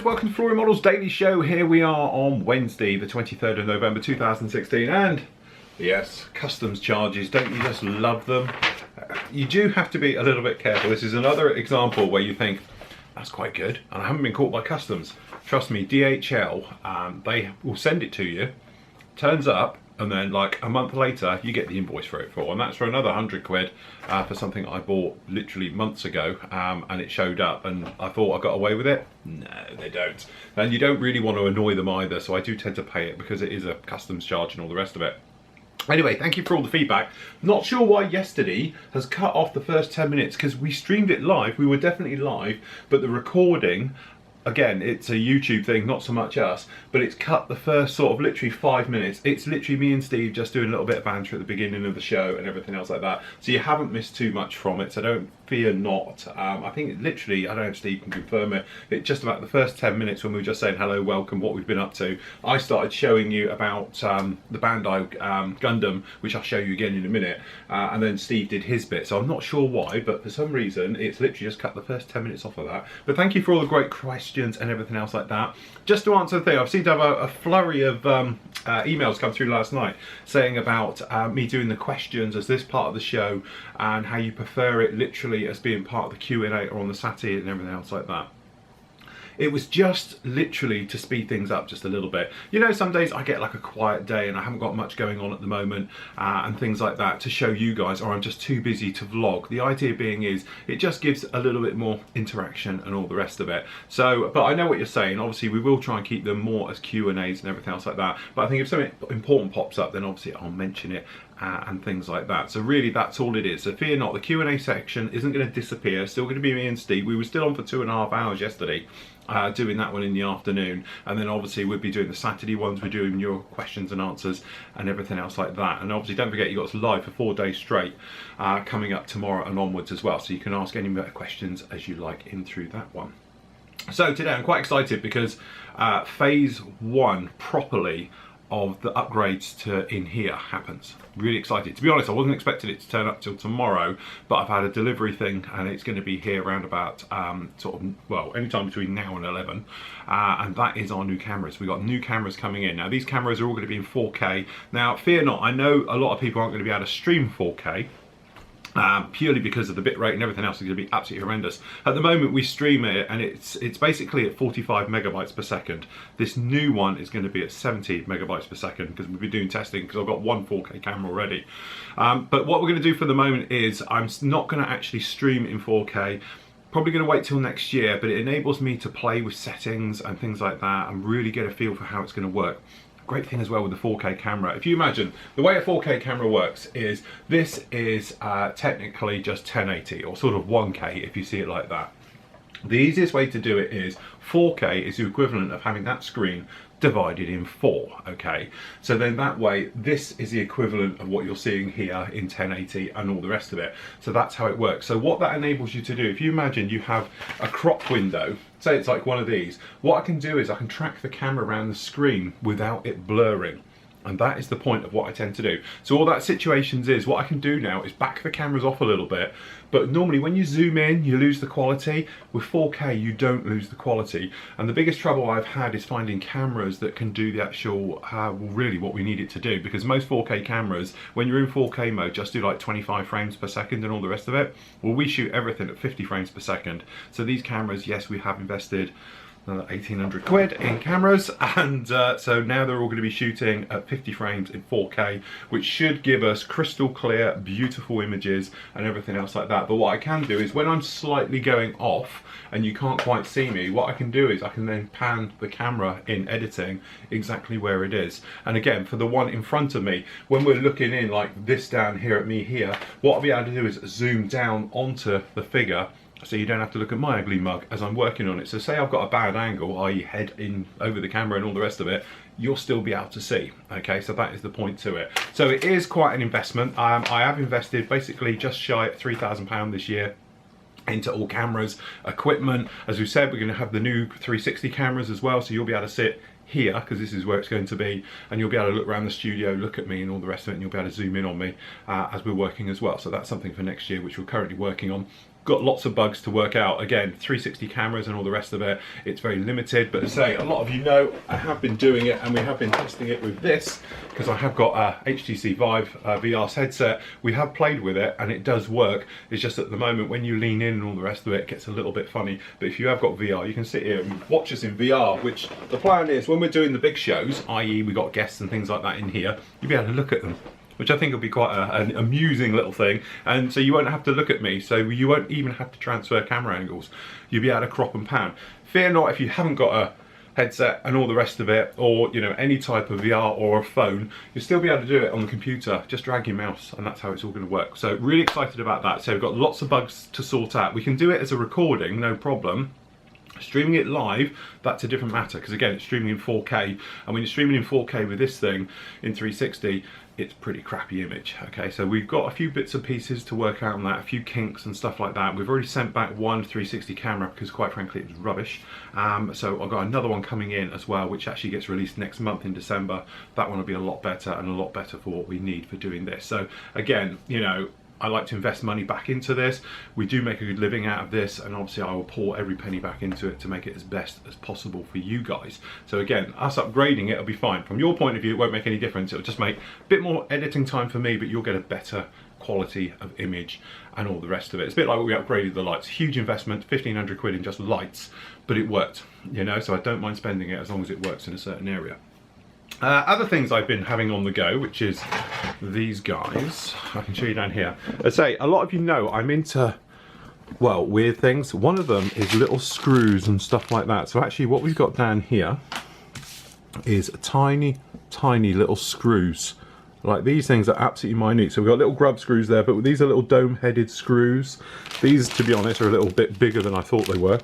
welcome to Flory Models Daily Show. Here we are on Wednesday, the 23rd of November 2016, and yes, customs charges, don't you just love them? You do have to be a little bit careful. This is another example where you think, that's quite good, and I haven't been caught by customs. Trust me, DHL, they will send it to you, turns up, and then like a month later you get the invoice for it and that's for another 100 quid for something I bought literally months ago, and it showed up and I thought I got away with it. No, they don't. And you don't really want to annoy them either, so I do tend to pay it because it is a customs charge and all the rest of it. Anyway, thank you for all the feedback. Not sure why yesterday has cut off the first 10 minutes, because we streamed it live, we were definitely live, but the recording, again, it's a YouTube thing, not so much us, but it's cut the first sort of literally 5 minutes. It's literally me and Steve just doing a little bit of banter at the beginning of the show and everything else like that. So you haven't missed too much from it, so don't fear not. I think it literally, I don't know if Steve can confirm it, it's just about the first 10 minutes when we were just saying hello, welcome, what we've been up to. I started showing you about the Bandai Gundam, which I'll show you again in a minute, and then Steve did his bit. So I'm not sure why, but for some reason it's literally just cut the first 10 minutes off of that. But thank you for all the great questions and everything else like that. Just to answer the thing, I've seen to have a flurry of emails come through last night saying about me doing the questions as this part of the show and how you prefer it literally as being part of the Q&A or on the Saturday and everything else like that. It was just literally to speed things up just a little bit. You know, some days I get like a quiet day and I haven't got much going on at the moment and things like that to show you guys, or I'm just too busy to vlog. The idea being is it just gives a little bit more interaction and all the rest of it. So, but I know what you're saying. Obviously, we will try and keep them more as Q&As and everything else like that. But I think if something important pops up, then obviously I'll mention it. And things like that. So really that's all it is. So fear not, the Q&A section isn't going to disappear. Still going to be me and Steve. We were still on for 2.5 hours yesterday, doing that one in the afternoon, and then obviously we'll be doing the Saturday ones. We're doing your questions and answers and everything else like that. And obviously don't forget, you got us live for 4 days straight coming up tomorrow and onwards as well, so you can ask any questions as you like in through that one. So today I'm quite excited because phase 1 properly of the upgrades to in here happens. Really excited. To be honest, I wasn't expecting it to turn up till tomorrow, but I've had a delivery thing and it's going to be here around about sort of, well, anytime between now and 11, and that is our new cameras. We've got new cameras coming in. Now these cameras are all going to be in 4K. Now fear not, I know a lot of people aren't going to be able to stream 4K, purely because of the bitrate and everything else is going to be absolutely horrendous. At the moment we stream it and it's basically at 45 megabytes per second. This new one is going to be at 70 megabytes per second because we've been doing testing, because I've got one 4K camera already. But what we're going to do for the moment is I'm not going to actually stream in 4K. Probably going to wait till next year, but it enables me to play with settings and things like that and really get a feel for how it's going to work. Great thing as well with the 4K camera, if you imagine the way a 4K camera works is this is technically just 1080 or sort of 1K if you see it like that. The easiest way to do it is 4K is the equivalent of having that screen divided in 4, okay? So then that way, this is the equivalent of what you're seeing here in 1080 and all the rest of it. So that's how it works. So what that enables you to do, if you imagine you have a crop window, say it's like one of these, what I can do is I can track the camera around the screen without it blurring. And that is the point of what I tend to do. So all that situations is, what I can do now is back the cameras off a little bit, but normally when you zoom in, you lose the quality. With 4K, you don't lose the quality. And the biggest trouble I've had is finding cameras that can do the actual, well, really what we need it to do, because most 4K cameras, when you're in 4K mode, just do like 25 frames per second and all the rest of it. Well, we shoot everything at 50 frames per second. So these cameras, yes, we have invested 1,800 quid in cameras, and so now they're all going to be shooting at 50 frames in 4K, which should give us crystal clear, beautiful images and everything else like that. But what I can do is when I'm slightly going off and you can't quite see me, what I can do is I can then pan the camera in editing exactly where it is. And again, for the one in front of me, when we're looking in like this down here at me here, what I'll be able to do is zoom down onto the figure, so you don't have to look at my ugly mug as I'm working on it. So say I've got a bad angle, i.e. head in over the camera and all the rest of it, you'll still be able to see. Okay, so that is the point to it. So it is quite an investment. I have invested basically just shy of £3,000 this year into all cameras, equipment. As we said, we're going to have the new 360 cameras as well, so you'll be able to sit here, because this is where it's going to be, and you'll be able to look around the studio, look at me and all the rest of it, and you'll be able to zoom in on me as we're working as well. So that's something for next year, which we're currently working on. got lots of bugs to work out. Again, 360 cameras and all the rest of it, it's very limited, but as I say, a lot of you know I have been doing it, and we have been testing it with this, because I have got a HTC Vive VR headset. We have played with it and it does work. It's just at the moment when you lean in and all the rest of it, it gets a little bit funny. But if you have got VR, you can sit here and watch us in VR, which the plan is when we're doing the big shows, i.e. we got guests and things like that in here, you'll be able to look at them, which I think will be quite an amusing little thing. And so you won't have to look at me, so you won't even have to transfer camera angles. You'll be able to crop and pan. Fear not if you haven't got a headset and all the rest of it, or you know, any type of VR or a phone, you'll still be able to do it on the computer. Just drag your mouse and that's how it's all going to work. So really excited about that. So we've got lots of bugs to sort out. We can do it as a recording, no problem. Streaming it live, that's a different matter, because again, it's streaming in 4K, and when you're streaming in 4K with this thing in 360, it's pretty crappy image. Okay, so we've got a few bits and pieces to work out on that, a few kinks and stuff like that. We've already sent back one 360 camera because quite frankly it was rubbish. So I've got another one coming in as well, which actually gets released next month in December. That one will be a lot better, and a lot better for what we need for doing this. So again, you know, I like to invest money back into this. We do make a good living out of this, and obviously I will pour every penny back into it to make it as best as possible for you guys. So again, us upgrading it will be fine. From your point of view, it won't make any difference. It'll just make a bit more editing time for me, but you'll get a better quality of image and all the rest of it. It's a bit like when we upgraded the lights. Huge investment, 1,500 quid in just lights, but it worked, you know, so I don't mind spending it as long as it works in a certain area. Other things I've been having on the go, which is these guys. I can show you down here. I say, a lot of you know I'm into, well, weird things. One of them is little screws and stuff like that. So actually what we've got down here is tiny, tiny little screws. Like, these things are absolutely minute. So we've got little grub screws there, but these are little dome-headed screws. These, to be honest, are a little bit bigger than I thought they were.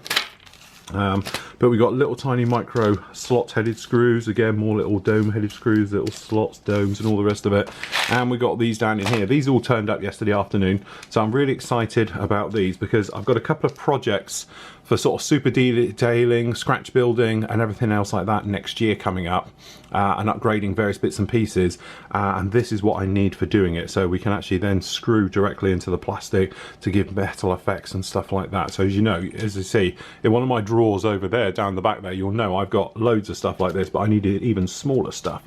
But we've got little tiny micro slot headed screws, again more little dome headed screws, little slots, domes and all the rest of it. And we got these down in here. These all turned up yesterday afternoon, so I'm really excited about these because I've got a couple of projects for sort of super detailing, scratch building and everything else like that next year coming up, and upgrading various bits and pieces, and this is what I need for doing it, so we can actually then screw directly into the plastic to give metal effects and stuff like that. So as you know, as you see in one of my drawers over there down the back there, you'll know I've got loads of stuff like this, but I needed even smaller stuff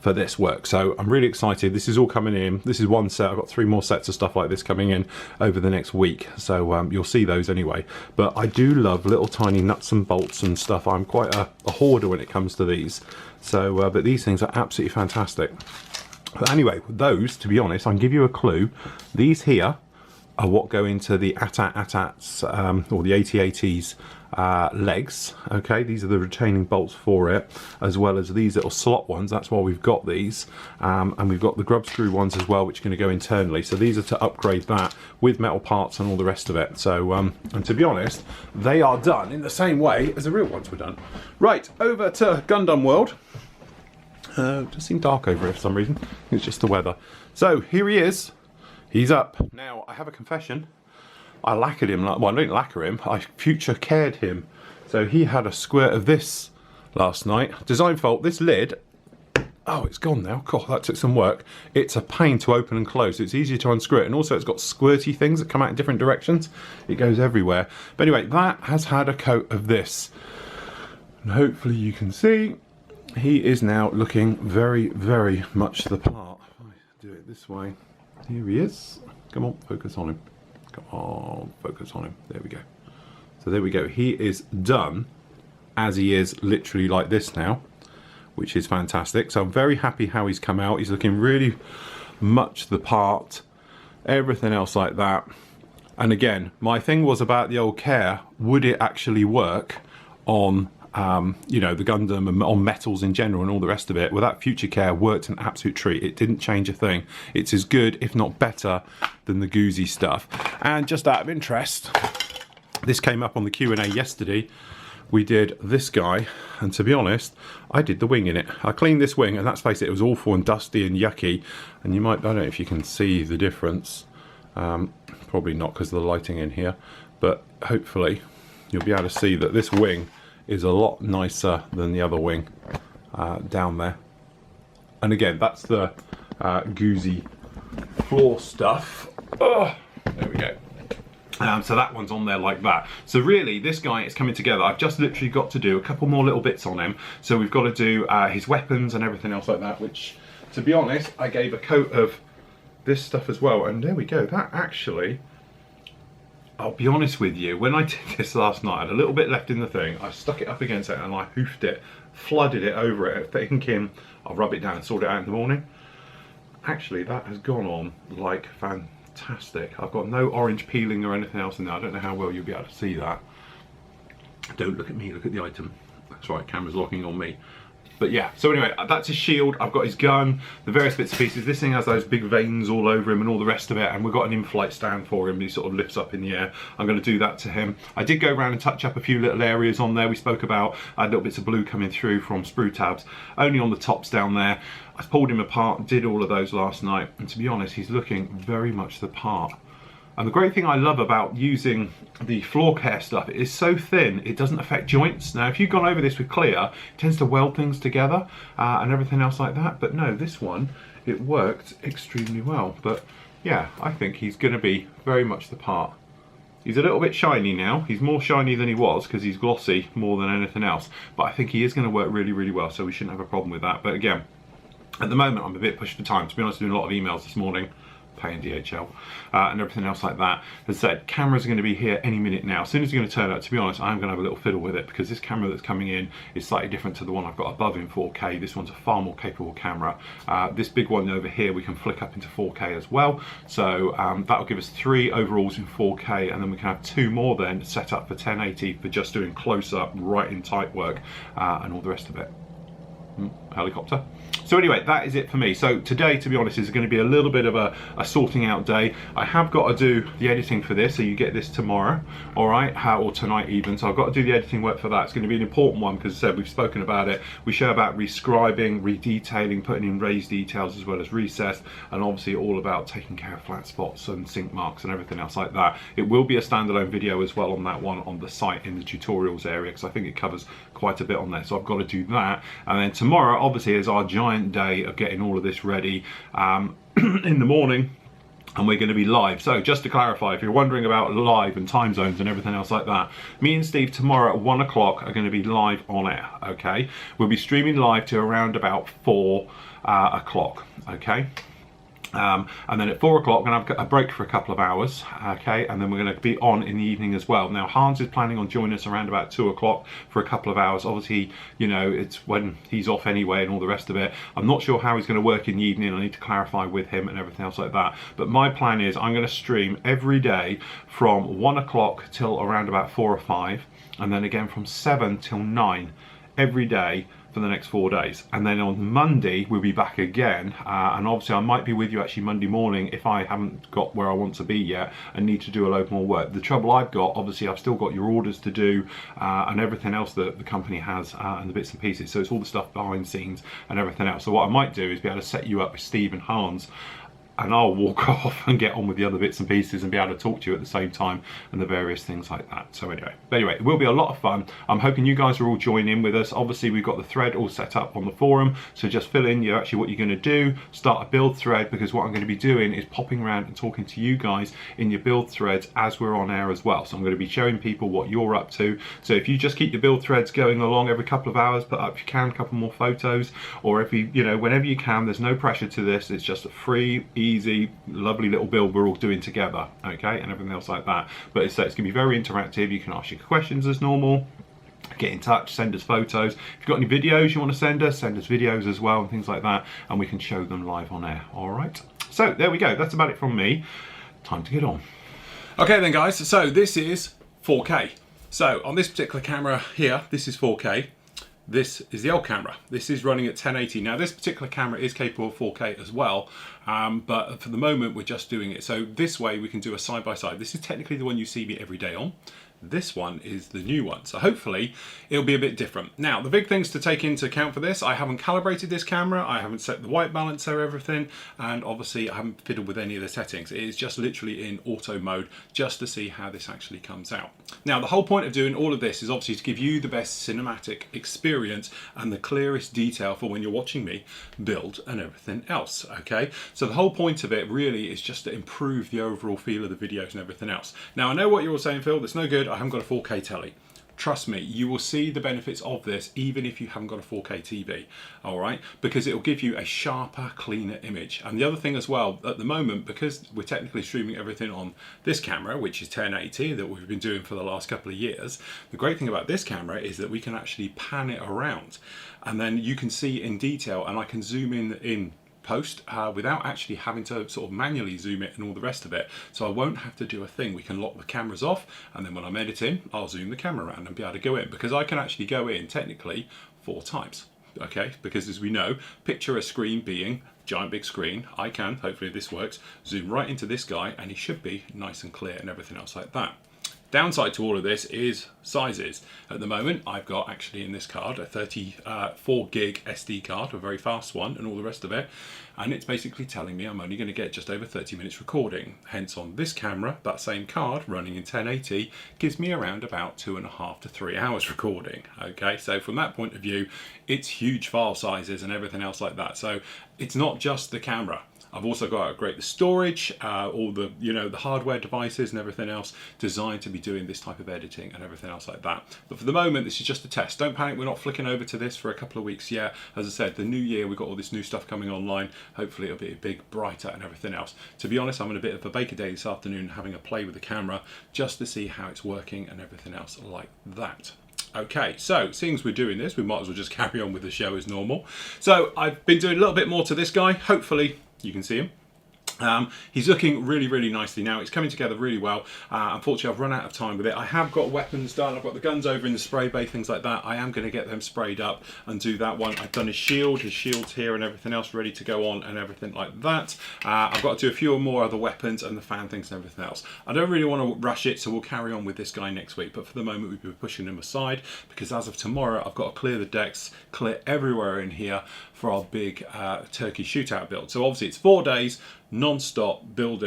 for this work. So I'm really excited. This is all coming in. This is one set. I've got 3 more sets of stuff like this coming in over the next week, so you'll see those anyway. But I do love little tiny nuts and bolts and stuff. I'm quite a hoarder when it comes to these, so but these things are absolutely fantastic. But anyway, those, to be honest, I can give you a clue. These here are what go into the ATATs or the AT-ATs legs. Okay, these are the retaining bolts for it, as well as these little slot ones. That's why we've got these, and we've got the grub screw ones as well, which are going to go internally. So these are to upgrade that with metal parts and all the rest of it. So and to be honest, they are done in the same way as the real ones were done. Right, over to Gundam World. It just seemed dark over here for some reason. It's just the weather. So here he is. He's up. Now, I have a confession. I lacquered him, well, I didn't lacquer him, I future cared him. So he had a squirt of this last night. Design fault, this lid, oh, it's gone now. God, that took some work. It's a pain to open and close. It's easier to unscrew it, and also it's got squirty things that come out in different directions. It goes everywhere. But anyway, that has had a coat of this. And hopefully you can see, he is now looking very, very much the part. If I do it this way. Here he is. Come on, focus on him. Come on, focus on him. There we go. So there we go. He is done as he is, literally like this now, which is fantastic. So I'm very happy how he's come out. He's looking really much the part. Everything else like that. And again, my thing was about the old Care. Would it actually work on you know, the Gundam and on metals in general and all the rest of it? Well, that Future Care worked an absolute treat. It didn't change a thing. It's as good, if not better, than the Goozy stuff. And just out of interest, this came up on the Q&A yesterday. We did this guy, and to be honest, I did the wing in it. I cleaned this wing, and let's face it, it was awful and dusty and yucky. And you might, I don't know if you can see the difference. Probably not because of the lighting in here, but hopefully you'll be able to see that this wing is a lot nicer than the other wing down there. And again, that's the Goozy floor stuff. Oh, there we go. So that one's on there like that. So really, this guy is coming together. I've just literally got to do a couple more little bits on him. So we've got to do his weapons and everything else like that, which, to be honest, I gave a coat of this stuff as well. And there we go. That actually, I'll be honest with you, when I did this last night, I had a little bit left in the thing. I stuck it up against it and I hoofed it, flooded it over it, thinking I'll rub it down and sort it out in the morning. Actually, that has gone on like fantastic. I've got no orange peeling or anything else in there. I don't know how well you'll be able to see that. Don't look at me, look at the item. That's right, camera's locking on me. But yeah, so anyway, that's his shield. I've got his gun, the various bits and pieces. This thing has those big veins all over him and all the rest of it, and we've got an in-flight stand for him. He sort of lifts up in the air. I'm going to do that to him. I did go around and touch up a few little areas on there. We spoke about little bits of blue coming through from sprue tabs, only on the tops down there. I pulled him apart, did all of those last night, and to be honest, he's looking very much the part. And the great thing I love about using the floor care stuff, it is so thin, it doesn't affect joints. Now, if you've gone over this with clear, it tends to weld things together and everything else like that. But no, this one, it worked extremely well. But yeah, I think he's gonna be very much the part. He's a little bit shiny now. He's more shiny than he was because he's glossy more than anything else. But I think he is gonna work really, really well, so we shouldn't have a problem with that. But again, at the moment, I'm a bit pushed for time. To be honest, I'm doing a lot of emails this morning, paying DHL and everything else like that. As I said, cameras are going to be here any minute now. As soon as it's going to turn up, to be honest, I'm going to have a little fiddle with it because this camera that's coming in is slightly different to the one I've got above in 4K. This one's a far more capable camera. This big one over here, we can flick up into 4K as well. So that'll give us 3 overalls in 4K, and then we can have 2 more then set up for 1080 for just doing close-up, right in tight work and all the rest of it. Helicopter. So anyway, that is it for me. So today, to be honest, is going to be a little bit of a sorting out day. I have got to do the editing for this, so you get this tomorrow, all right, or tonight even. So I've got to do the editing work for that. It's going to be an important one because, as I said, we've spoken about it. We show about rescribing, redetailing, putting in raised details as well as recessed, and obviously all about taking care of flat spots and sink marks and everything else like that. It will be a standalone video as well on that one on the site in the tutorials area because I think it covers quite a bit on there. So I've got to do that, and then tomorrow obviously is our giant day of getting all of this ready in the morning, and we're going to be live. So just to clarify, if you're wondering about live and time zones and everything else like that, me and Steve tomorrow at 1 o'clock are going to be live on air. Okay, we'll be streaming live to around about 4 o'clock. Okay. And then at 4 o'clock, we're going to have a break for a couple of hours, okay, and then we're going to be on in the evening as well. Now, Hans is planning on joining us around about 2 o'clock for a couple of hours. Obviously, you know, it's when he's off anyway and all the rest of it. I'm not sure how he's going to work in the evening. I need to clarify with him and everything else like that. But my plan is I'm going to stream every day from 1 o'clock till around about 4 or 5, and then again from 7 till 9 every day for the next 4 days, and then on Monday we'll be back again, and obviously I might be with you actually Monday morning if I haven't got where I want to be yet and need to do a load more work. The trouble I've got, obviously I've still got your orders to do and everything else that the company has and the bits and pieces, so it's all the stuff behind the scenes and everything else. So what I might do is be able to set you up with Steve and Hans, and I'll walk off and get on with the other bits and pieces and be able to talk to you at the same time and the various things like that. So anyway, it will be a lot of fun. I'm hoping you guys are all joining in with us. Obviously, we've got the thread all set up on the forum, so just fill in what you're going to do, start a build thread, because what I'm going to be doing is popping around and talking to you guys in your build threads as we're on air as well. So I'm going to be showing people what you're up to. So if you just keep your build threads going along every couple of hours, put up if you can a couple more photos, or if you know, whenever you can, there's no pressure to this. It's just a free, easy, lovely little build we're all doing together, okay, and everything else like that. But it's going to be very interactive. You can ask your questions as normal, get in touch, send us photos. If you've got any videos you want to send us videos as well and things like that, and we can show them live on air. All right, so there we go. That's about it from me. Time to get on. Okay then, guys, so this is 4K. So on this particular camera here, this is 4K. This is the old camera. This is running at 1080. Now this particular camera is capable of 4K as well, but for the moment we're just doing it. So this way we can do a side-by-side. This is technically the one you see me every day on. This one is the new one. So hopefully it'll be a bit different. Now, the big things to take into account for this, I haven't calibrated this camera, I haven't set the white balance or everything, and obviously I haven't fiddled with any of the settings. It is just literally in auto mode just to see how this actually comes out. Now, the whole point of doing all of this is obviously to give you the best cinematic experience and the clearest detail for when you're watching me build and everything else, okay? So the whole point of it really is just to improve the overall feel of the videos and everything else. Now, I know what you're all saying, Phil, that's no good, I haven't got a 4K telly. Trust me, you will see the benefits of this even if you haven't got a 4K TV, all right? Because it will give you a sharper, cleaner image. And the other thing as well, at the moment, because we're technically streaming everything on this camera, which is 1080 that we've been doing for the last couple of years, the great thing about this camera is that we can actually pan it around and then you can see in detail, and I can zoom in post without actually having to sort of manually zoom it and all the rest of it. So I won't have to do a thing. We can lock the cameras off, and then when I'm editing, I'll zoom the camera around and be able to go in, because I can actually go in technically 4 times. Okay, because as we know, picture a screen being giant big screen, I can, hopefully this works, zoom right into this guy and he should be nice and clear and everything else like that. Downside to all of this is sizes. At the moment, I've got actually in this card a 34 gig SD card, a very fast one, and all the rest of it. And it's basically telling me I'm only going to get just over 30 minutes recording. Hence on this camera, that same card running in 1080 gives me around about 2.5 to 3 hours recording. Okay, so from that point of view, it's huge file sizes and everything else like that. So it's not just the camera. I've also got to upgrade the storage, all the the hardware devices and everything else designed to be doing this type of editing and everything else like that. But for the moment, this is just a test. Don't panic, we're not flicking over to this for a couple of weeks yet. As I said, the new year, we've got all this new stuff coming online. Hopefully it'll be a big, brighter and everything else. To be honest, I'm in a bit of a Baker Day this afternoon having a play with the camera just to see how it's working and everything else like that. Okay, so seeing as we're doing this, we might as well just carry on with the show as normal. So I've been doing a little bit more to this guy. Hopefully you can see him. He's looking really, really nicely now. It's coming together really well. Unfortunately, I've run out of time with it. I have got weapons done. I've got the guns over in the spray bay, things like that. I am going to get them sprayed up and do that one. I've done his shield's here and everything else ready to go on and everything like that. I've got to do a few more other weapons and the fan things and everything else. I don't really want to rush it, so we'll carry on with this guy next week. But for the moment, we've been pushing him aside because as of tomorrow, I've got to clear the decks, clear everywhere in here for our big turkey shootout build. So obviously it's 4 days, non-stop build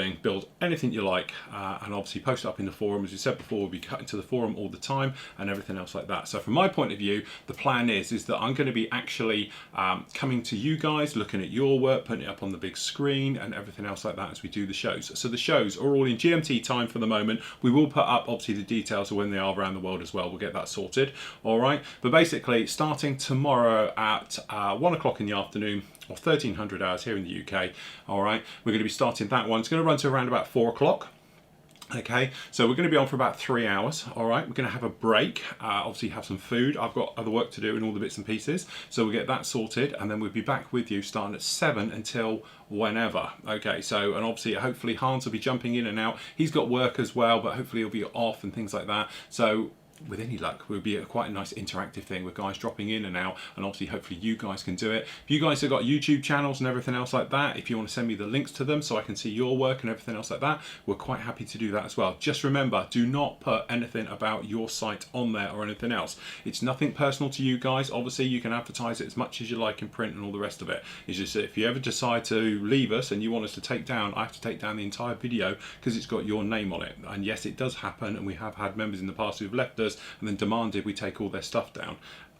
anything you like, and obviously post it up in the forum. As we said before, we'll be cutting to the forum all the time and everything else like that. So from my point of view, the plan is that I'm going to be actually coming to you guys, looking at your work, putting it up on the big screen and everything else like that as we do the shows. So the shows are all in GMT time for the moment. We will put up obviously the details of when they are around the world as well. We'll get that sorted, all right? But basically starting tomorrow at 1 o'clock in the afternoon, or 1300 hours here in the UK, all right, we're going to be starting that one. It's going to run to around about 4 o'clock. Okay, so we're going to be on for about 3 hours, all right? We're going to have a break, obviously have some food. I've got other work to do and all the bits and pieces, so we'll get that sorted, and then we'll be back with you starting at 7 until whenever. Okay, so, and obviously, hopefully Hans will be jumping in and out. He's got work as well, but hopefully he'll be off and things like that. So with any luck, will be quite a nice interactive thing with guys dropping in and out, and obviously hopefully you guys can do it. If you guys have got YouTube channels and everything else like that, if you want to send me the links to them so I can see your work and everything else like that, we're quite happy to do that as well. Just remember, do not put anything about your site on there or anything else. It's nothing personal to you guys. Obviously you can advertise it as much as you like in print and all the rest of it. It's just that if you ever decide to leave us and you want us to take down, I have to take down the entire video because it's got your name on it. And yes, it does happen, and we have had members in the past who've left us and then demanded we take all their stuff down.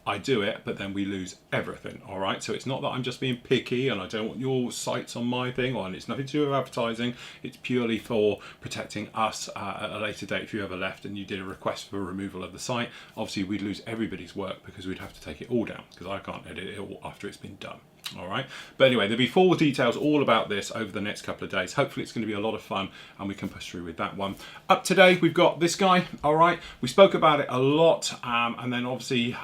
I do it, but then we lose everything, all right? So it's not that I'm just being picky and I don't want your sites on my thing, and it's nothing to do with advertising. It's purely for protecting us at a later date. If you ever left and you did a request for removal of the site, obviously we'd lose everybody's work because we'd have to take it all down because I can't edit it all after it's been done. All right, but anyway, there'll be full details all about this over the next couple of days. Hopefully it's going to be a lot of fun and we can push through with that one. Up today we've got this guy. All right, we spoke about it a lot, and then obviously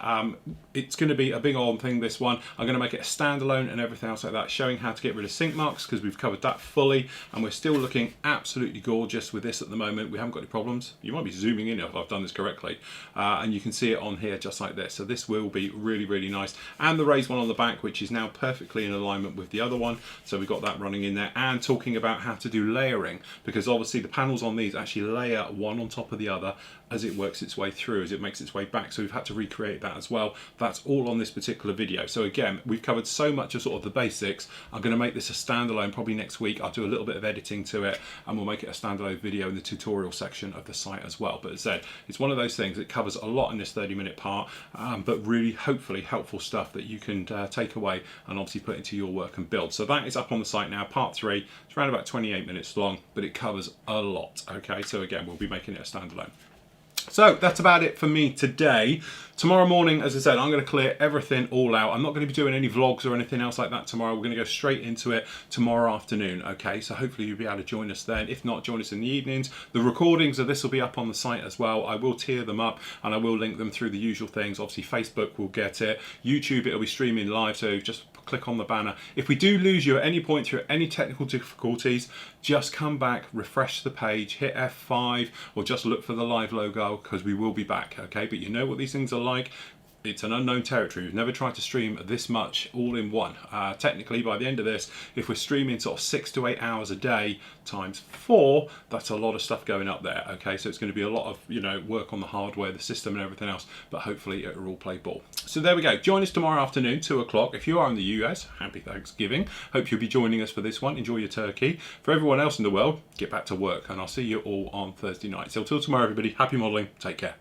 it's going to be a big old thing, this one. I'm going to make it a standalone and everything else like that, showing how to get rid of sync marks because we've covered that fully, and we're still looking absolutely gorgeous with this at the moment. We haven't got any problems. You might be zooming in if I've done this correctly, and you can see it on here just like this. So this will be really, really nice. And the raised one on the back, which is now perfectly in alignment with the other one, so we've got that running in there. And talking about how to do layering, because obviously the panels on these actually layer one on top of the other as it works its way through, as it makes its way back. So we've had to recreate that as well. That's all on this particular video. So again, we've covered so much of sort of the basics. I'm going to make this a standalone probably next week. I'll do a little bit of editing to it and we'll make it a standalone video in the tutorial section of the site as well. But as I said, it's one of those things that covers a lot in this 30-minute part, but really hopefully helpful stuff that you can take away and obviously put into your work and build. So that is up on the site now, part 3. It's around about 28 minutes long, but it covers a lot. Okay, so again, we'll be making it a standalone. So that's about it for me today. Tomorrow morning, as I said, I'm going to clear everything all out. I'm not going to be doing any vlogs or anything else like that tomorrow. We're going to go straight into it tomorrow afternoon, okay? So hopefully you'll be able to join us then. If not, join us in the evenings. The recordings of this will be up on the site as well. I will tier them up and I will link them through the usual things. Obviously, Facebook will get it. YouTube, it'll be streaming live, so just click on the banner. If we do lose you at any point through any technical difficulties, just come back, refresh the page, hit F5, or just look for the live logo, because we will be back, okay? But you know what these things are like. It's an unknown territory. We've never tried to stream this much all in one. Technically, by the end of this, if we're streaming sort of 6 to 8 hours a day times 4, that's a lot of stuff going up there. Okay, so it's going to be a lot of, you know, work on the hardware, the system, and everything else. But hopefully, it will all play ball. So there we go. Join us tomorrow afternoon, 2 o'clock. If you are in the US, happy Thanksgiving. Hope you'll be joining us for this one. Enjoy your turkey. For everyone else in the world, get back to work, and I'll see you all on Thursday night. So till tomorrow, everybody. Happy modelling. Take care.